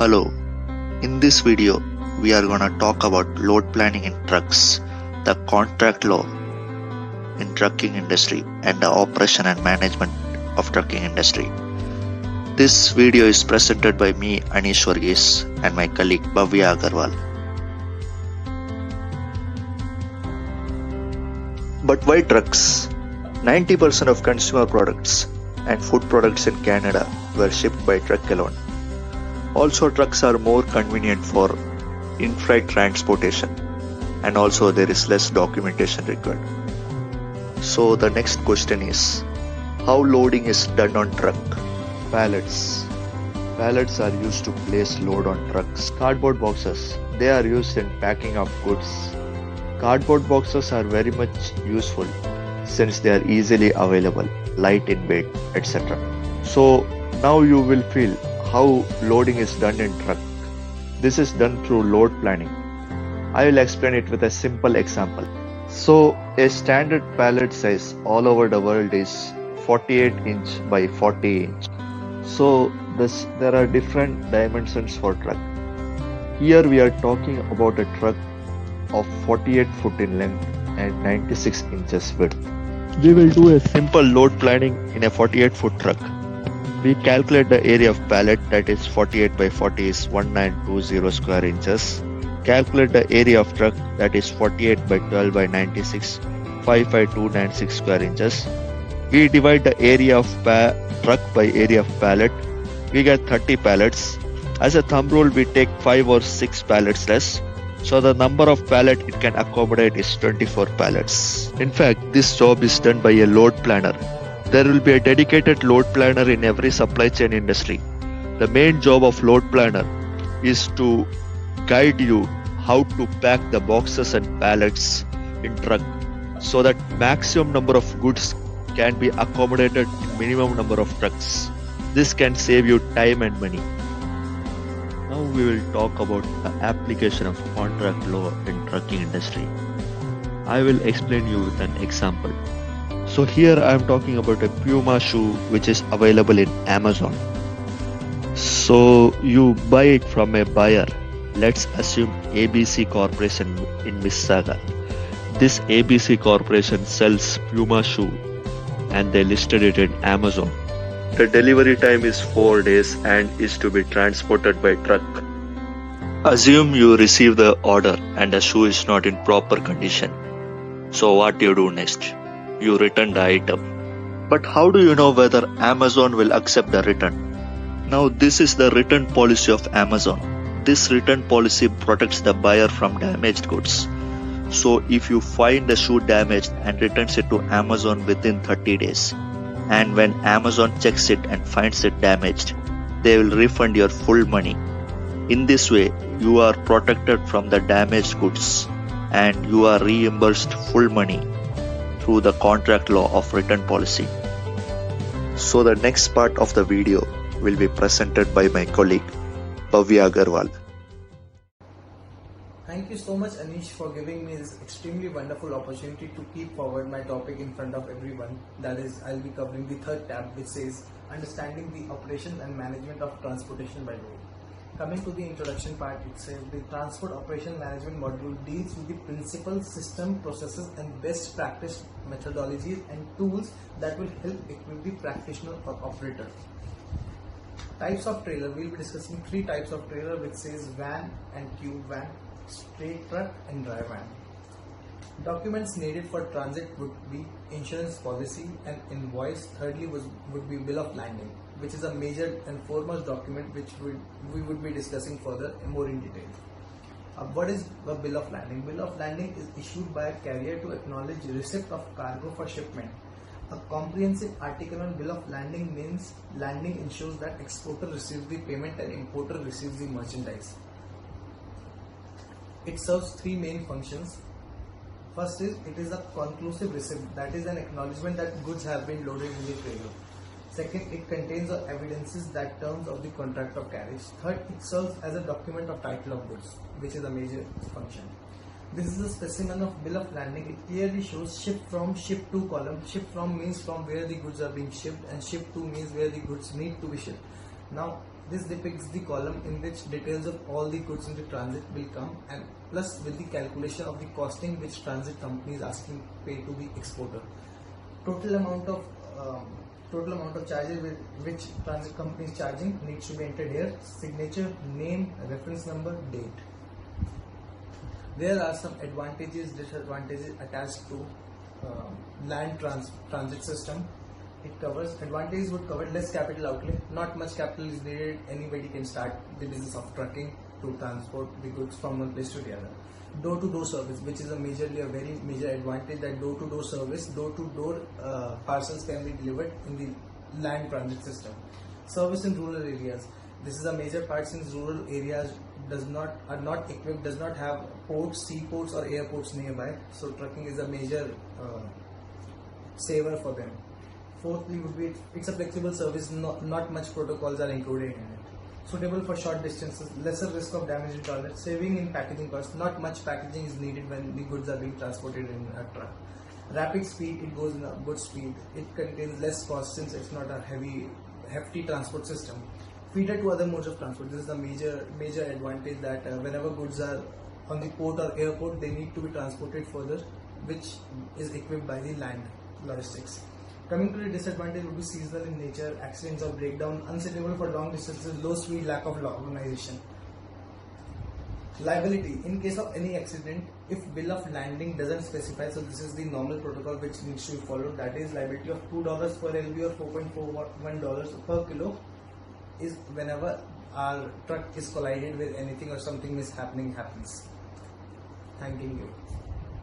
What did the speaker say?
Hello, in this video we are gonna talk about load planning in trucks, the contract law in trucking industry and the operation and management of trucking industry. This video is presented by me Anish Varghese and my colleague Bhavya Agarwal. But why trucks? 90% of consumer products and food products in Canada were shipped by truck alone. Also, trucks are more convenient for in-freight transportation, and also there is less documentation required. So the next question is, how loading is done on truck? Pallets. Pallets are used to place load on trucks. Cardboard boxes. They are used in packing of goods. Cardboard boxes are very much useful since they are easily available, light in weight, etc. So now you will feel how loading is done in truck. This is done through load planning. I will explain it with a simple example. So a standard pallet size all over the world is 48 inch by 40 inch. So there are different dimensions for truck. Here we are talking about a truck of 48 foot in length and 96 inches width. We will do a simple load planning in a 48 foot truck. We calculate the area of pallet, that is 48 by 40 is 1920 square inches. Calculate the area of truck, that is 48 by 12 by 96, 55296 square inches. We divide the area of truck by area of pallet. We get 30 pallets. As a thumb rule, we take 5 or 6 pallets less. So the number of pallet it can accommodate is 24 pallets. In fact, this job is done by a load planner. There will be a dedicated load planner in every supply chain industry. The main job of load planner is to guide you how to pack the boxes and pallets in truck so that maximum number of goods can be accommodated in minimum number of trucks. This can save you time and money. Now we will talk about the application of contract law in trucking industry. I will explain you with an example. So here I am talking about a Puma shoe which is available in Amazon. So you buy it from a buyer. Let's assume ABC Corporation in Mississauga. This ABC Corporation sells Puma shoe and they listed it in Amazon. The delivery time is 4 days and is to be transported by truck. Assume you receive the order and the shoe is not in proper condition. So what do you do next? You return the item. But how do you know whether Amazon will accept the return? Now this is the return policy of Amazon. This return policy protects the buyer from damaged goods. So if you find the shoe damaged and returns it to Amazon within 30 days, and when Amazon checks it and finds it damaged, they will refund your full money. In this way, you are protected from the damaged goods and you are reimbursed full money through the contract law of return policy. So the next part of the video will be presented by my colleague Bhavya Agarwal. Thank you so much, Anish, for giving me this extremely wonderful opportunity to keep forward my topic in front of everyone. That is, I'll be covering the third tab, which says Understanding the Operation and Management of Transportation by Road. Coming to the introduction part, it says the Transport Operation Management module deals with the principles, system, processes and best practice methodologies and tools that will help equip the practitioner or operator. Types of trailer, we'll be discussing 3 types of trailer, which says van and cube van, straight truck and dry van. Documents needed for transit would be insurance policy and invoice. Thirdly would be bill of landing, which is a major and foremost document which we would be discussing further more in detail. What is the bill of landing? Bill of landing is issued by a carrier to acknowledge receipt of cargo for shipment. A comprehensive article on bill of landing means landing ensures that exporter receives the payment and importer receives the merchandise. It serves 3 main functions. First is, it is a conclusive receipt, that is an acknowledgement that goods have been loaded in the trailer. Second, it contains the evidences that terms of the contract of carriage. Third, it serves as a document of title of goods, which is a major function. This is a specimen of bill of landing. It clearly shows ship from, ship to column. Ship from means from where the goods are being shipped, and ship to means where the goods need to be shipped. Now, This depicts the column in which details of all the goods into transit will come, and plus with the calculation of the costing which transit company is asking pay to the exporter. Total amount of charges which transit company is charging needs to be entered here: signature, name, reference number, date. There are some advantages, disadvantages attached to land transit system. It covers advantages would cover less capital outlay. Not much capital is needed. Anybody can start the business of trucking to transport the goods from one place to the other. Door-to-door service, which is a very major advantage, that door-to-door service, door-to-door parcels can be delivered in the land transit system. Service in rural areas. This is a major part since rural areas are not equipped, does not have ports, seaports or airports nearby. So trucking is a major saver for them. Fourthly would be it's a flexible service, not much protocols are included in it. Suitable for short distances, lesser risk of damage in transit, saving in packaging costs. Not much packaging is needed when the goods are being transported in a truck. Rapid speed, it goes in a good speed. It contains less cost since it's not a hefty transport system. Feeder to other modes of transport. This is a major advantage, that whenever goods are on the port or airport, they need to be transported further, which is equipped by the land logistics. Coming to the disadvantage would be seasonal in nature, accidents or breakdown, unsuitable for long distances, low speed, lack of organization. Liability, in case of any accident, if bill of landing doesn't specify, so this is the normal protocol which needs to be followed, that is liability of $2 per LB or $4.41 per kilo is whenever our truck is collided with anything or something mishappening happens. Thanking you.